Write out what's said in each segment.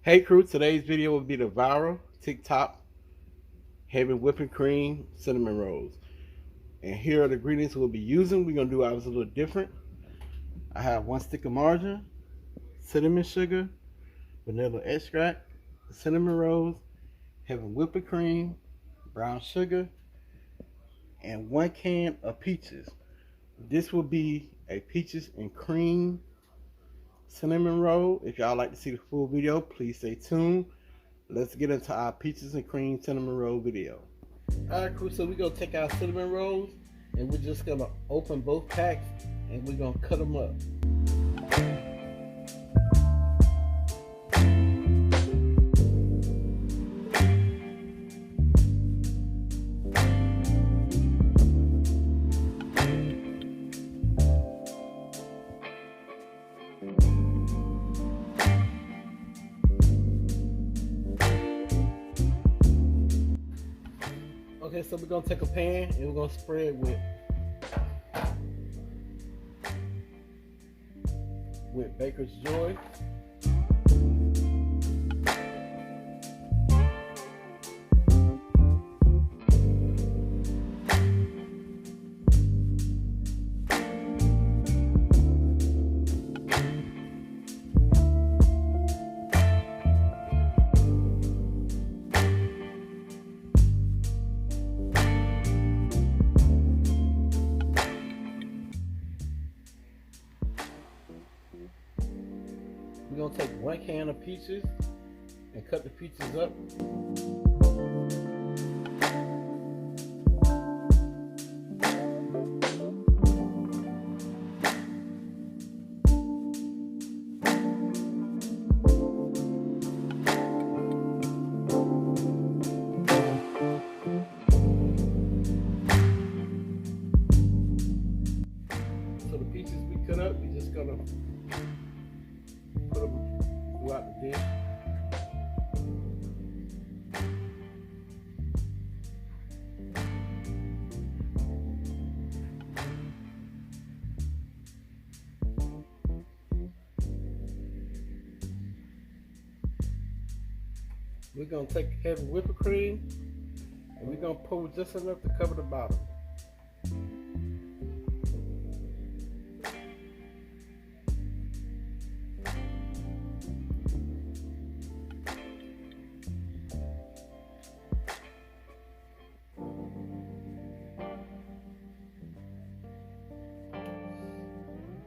Hey crew, today's video will be the viral TikTok heavy whipping cream cinnamon rolls. And here are the ingredients we'll be using. We're gonna do ours a little different. I have 1 stick of margarine, cinnamon sugar, vanilla extract, cinnamon rolls, heavy whipping cream, brown sugar, and 1 can of peaches. This will be a peaches and cream cinnamon roll. If y'all like to see the full video, please stay tuned. Let's get into our peaches and cream cinnamon roll video. Alright crew, so we're going to take our cinnamon rolls and we're just going to open both packs and we're going to cut them up. Okay, so we're gonna take a pan and we're gonna spray it with Baker's Joy. We're gonna take 1 can of peaches and cut the peaches up. So the peaches we cut up, we're just gonna put them throughout the dish. We're gonna take heavy whipping cream and we're gonna pour just enough to cover the bottom.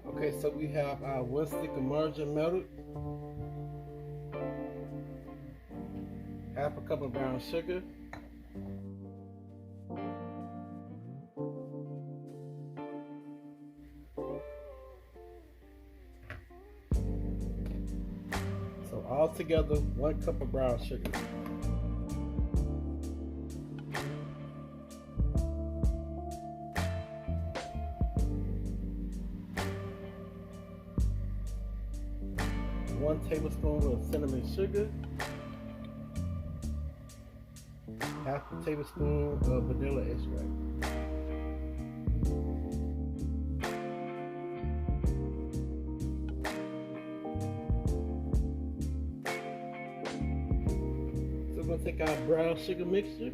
Okay, so we have our 1 stick of margarine melted, half a cup of brown sugar, so all together 1 cup of brown sugar. One tablespoon of cinnamon sugar, half a tablespoon of vanilla extract. So we're going to take our brown sugar mixture.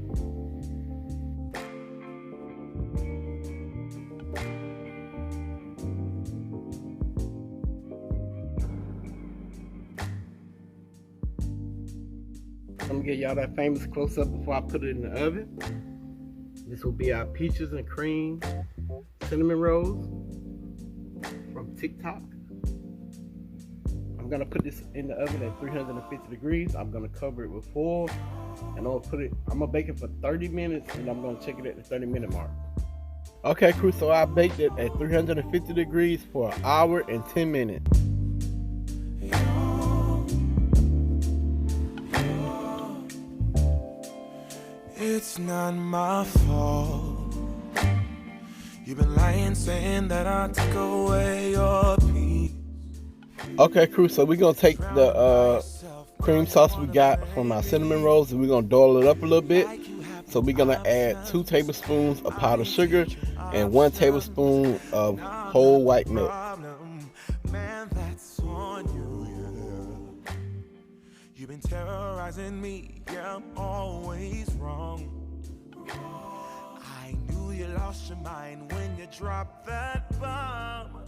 I'm gonna get y'all that famous close up before I put it in the oven. This will be our peaches and cream cinnamon rolls from TikTok. I'm gonna put this in the oven at 350 degrees. I'm gonna cover it with foil and I'm gonna bake it for 30 minutes and I'm gonna check it at the 30-minute mark. Okay crew, so I baked it at 350 degrees for 1 hour and 10 minutes. It's not my fault. You've been lying, saying that I took away your peace. Okay crew, so we're gonna take the cream sauce we got from our cinnamon rolls and we're gonna doll it up a little bit. So we're gonna add 2 tablespoons of powdered sugar and 1 tablespoon of whole white milk. You've been terrorizing me, yeah, I'm always wrong. I knew you lost your mind when you dropped that bomb.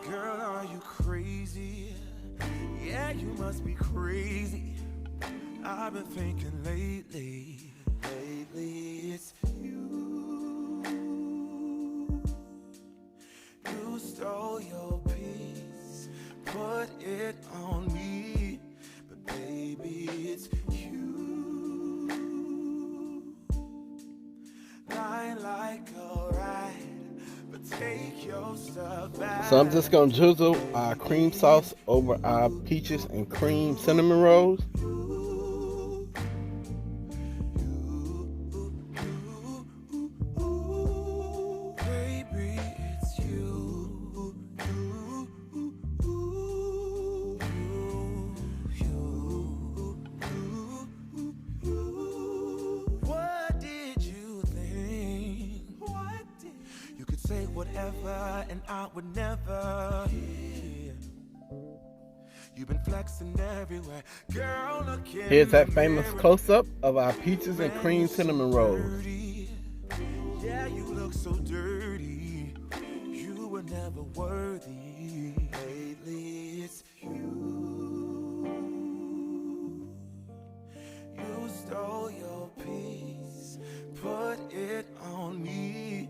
Girl, are you crazy? Yeah, you must be crazy. I've been thinking lately it's you. You stole your peace, put it on me, but baby, it's you. Lie like a ride, but take your stuff back. So I'm just gonna drizzle our cream sauce over our peaches and cream cinnamon rolls. Baby, it's you. What did you think? You could say whatever and I would never hear. You've been flexing everywhere. Girl, look in Here's that the famous mirror. close-up of our peaches and cream cinnamon rolls. Dirty. Yeah, you look so dirty. You were never worthy. Lately, it's you. You stole your peace, put it on me.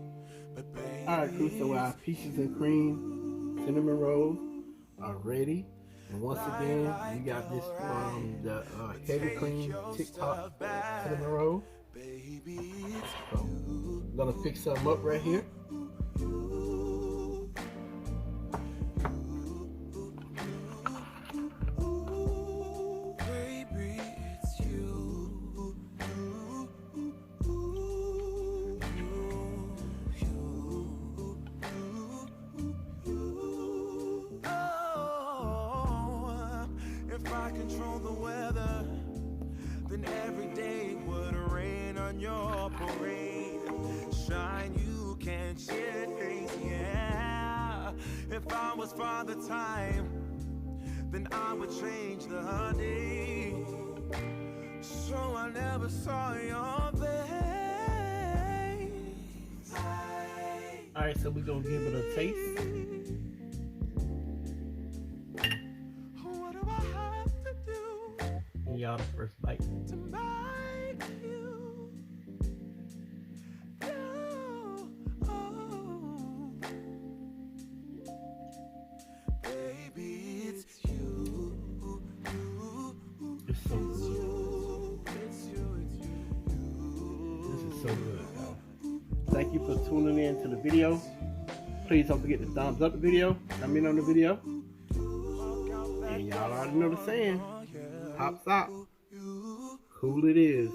But baby, Alright, crew, so our peaches and cream cinnamon rolls are ready. And once again, we got this from the heavy cream TikTok cinnamon roll. So I'm gonna fix some up right here. baby, it's you. Oh, if I control the weather, then every day would rain on your parade. Shine, you can't chase, yeah. If I was Father Time, then I would change the day. So I never saw your face. Alright, so we're gonna give it a taste. What do I have to do And y'all, the first bite. to make you know? Oh, baby, it's you. It's so good. It's you. This is so good, y'all. Thank you for tuning in to the video. Please don't forget to thumbs up the video, comment on the video. And y'all already know the saying. Pops out. Cool it is.